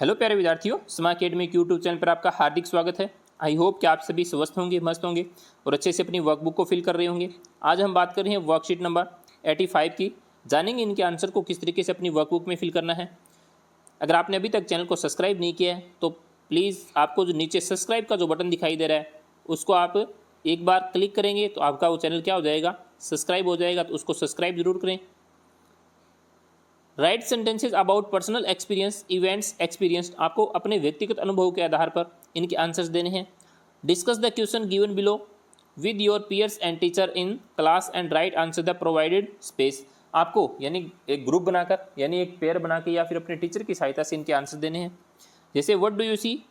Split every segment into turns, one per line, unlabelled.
Hello प्यारे विद्यार्थियों, स्मा अकेडमी यूट्यूब चैनल पर आपका हार्दिक स्वागत है। आई होप कि आप सभी स्वस्थ होंगे, मस्त होंगे और अच्छे से अपनी वर्कबुक को फिल कर रहे होंगे। आज हम बात कर रहे हैं वर्कशीट नंबर 85 की। जानेंगे इनके आंसर को किस तरीके से अपनी वर्कबुक में फिल करना है। अगर आपने अभी तक चैनल को सब्सक्राइब नहीं किया है तो प्लीज़ आपको जो नीचे सब्सक्राइब का जो बटन दिखाई दे रहा है उसको आप एक बार क्लिक करेंगे तो आपका वो चैनल क्या हो जाएगा, सब्सक्राइब हो जाएगा। तो उसको सब्सक्राइब जरूर करें। Right sentences about personal experience events experienced. आपको अपने व्यक्तिगत अनुभव के आधार पर इनके आंसर्स देने हैं। Discuss the question given below with your peers and teacher in class and write answer the provided space. आपको यानी एक ग्रुप बनाकर यानी एक पेयर बना के या फिर अपने टीचर की सहायता से इनके आंसर देने हैं। जैसे व्हाट डू यू सी,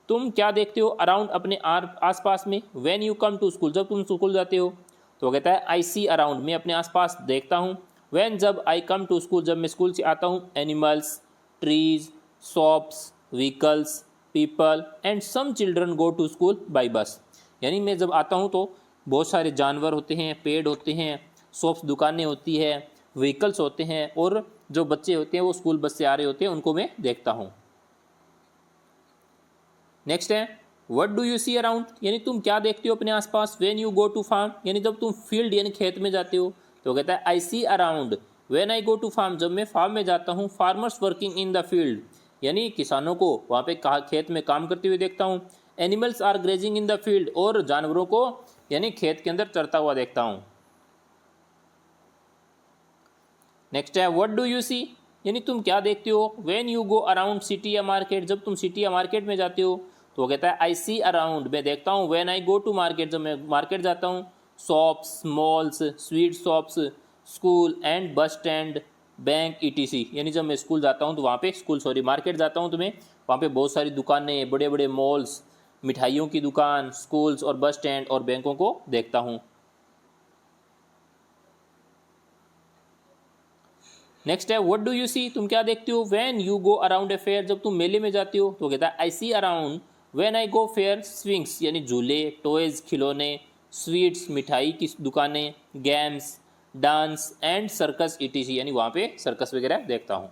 तुम क्या देखते हो अराउंड अपने आसपास में। When you come to school, जब तुम स्कूल जाते हो तो कहता है आई सी अराउंड, मैं अपने आसपास देखता हूँ। When जब आई कम टू स्कूल, जब मैं स्कूल से आता हूँ। Animals, trees, shops, vehicles, people and some children go to school by bus. यानी मैं जब आता हूँ तो बहुत सारे जानवर होते हैं, पेड़ होते हैं, शॉप्स दुकानें होती है, व्हीकल्स होते हैं और जो बच्चे होते हैं वो स्कूल बस से आ रहे होते हैं, उनको मैं देखता हूँ। नेक्स्ट है what do you see around, यानी तुम क्या देखते हो अपने आसपास। When you go to farm, यानी जब तुम फील्ड यानी खेत में जाते हो तो कहता है I see around when I go to farm, जब मैं फार्म में जाता हूँ। Farmers working in the field, यानी किसानों को वहाँ पे खेत में काम करते हुए देखता हूँ। Animals are grazing in the field, और जानवरों को यानी खेत के अंदर चरता हुआ देखता हूँ। नेक्स्ट है व्हाट डू यू सी, यानी तुम क्या देखते हो। When you go around city या मार्केट, जब तुम सिटी या मार्केट में जाते हो तो वो कहता है आई सी अराउंड, मैं देखता हूँ। When I go to market, जब मैं मार्केट जाता हूँ। Shops, malls, sweet shops, school and bus stand, bank ETC, यानी जब मैं स्कूल जाता हूँ तो वहाँ पे मार्केट जाता हूँ तो मैं वहाँ पे बहुत सारी दुकानें, बड़े बड़े मॉल्स, मिठाइयों की दुकान, स्कूल्स और बस स्टैंड और बैंकों को देखता हूँ। नेक्स्ट है व्हाट डू यू सी, तुम क्या देखते हो। When you go around a fair, जब तुम मेले में जाते हो तो कहता है I see around when I go fair swings, यानी झूले, टॉयज, खिलौने, स्वीट्स, मिठाई की दुकानें, games, dance and circus ETC, यानी वहाँ पे सर्कस वगैरह देखता हूँ।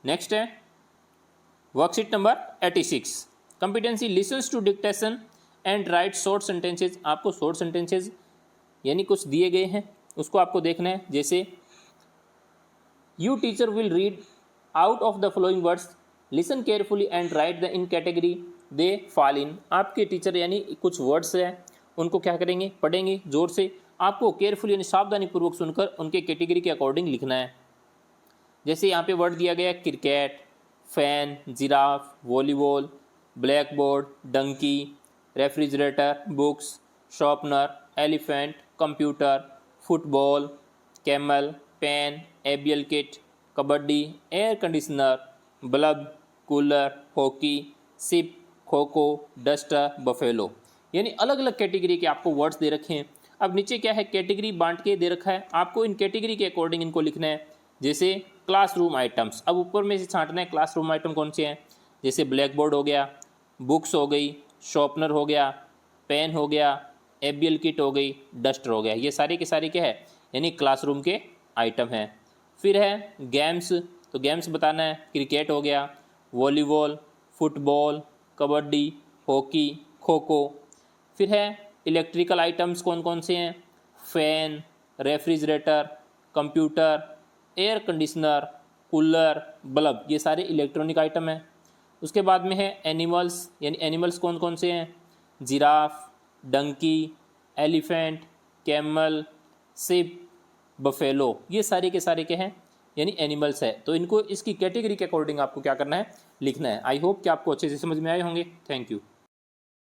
नेक्स्ट है worksheet number 86, competency listens to dictation and write short sentences. आपको शॉर्ट सेंटेंसेज यानी कुछ दिए गए हैं, उसको आपको देखना है। जैसे You teacher will read out of the following words, listen carefully and write the in category they fall in। आपके टीचर यानी कुछ वर्ड्स हैं उनको क्या करेंगे, पढ़ेंगे जोर से। आपको केयरफुली यानी सावधानी पूर्वक सुनकर उनके कैटेगरी के अकॉर्डिंग लिखना है। जैसे यहाँ पे वर्ड दिया गया cricket, fan, giraffe, volleyball, blackboard, donkey, refrigerator, books, sharpener, elephant, computer, football, camel, pen, एबियल kit, kabaddi, air conditioner, bulb, cooler, hockey, ship, kho kho, duster, buffalo, यानी अलग अलग कैटेगरी के आपको वर्ड्स दे रखे हैं। अब नीचे क्या है, कैटेगरी बांट के दे रखा है, आपको इन कैटेगरी के अकॉर्डिंग इनको लिखना है। जैसे क्लासरूम आइटम्स, अब ऊपर में से छांटना है क्लासरूम आइटम कौन से हैं। जैसे ब्लैक बोर्ड हो गया, बुक्स हो गई, शॉर्पनर हो गया, पेन हो गया, एबियल किट हो गई, डस्टर हो गया, ये सारे के सारे क्या है यानी क्लासरूम के आइटम है। फिर है गेम्स, तो गेम्स बताना है, क्रिकेट हो गया, volleyball, football, kabaddi, hockey, kho kho. फिर है इलेक्ट्रिकल आइटम्स कौन कौन से हैं, fan, refrigerator, computer, air conditioner, cooler, bulb, ये सारे इलेक्ट्रॉनिक आइटम हैं। उसके बाद में है एनिमल्स, यानी एनिमल्स कौन कौन से हैं, giraffe, donkey, elephant, camel, sheep, buffalo, ये सारे के सारे क्या हैं यानी एनिमल्स है। तो इनको इसकी कैटेगरी के अकॉर्डिंग आपको क्या करना है, लिखना है। आई होप कि आपको अच्छे से समझ में आए होंगे। Thank you.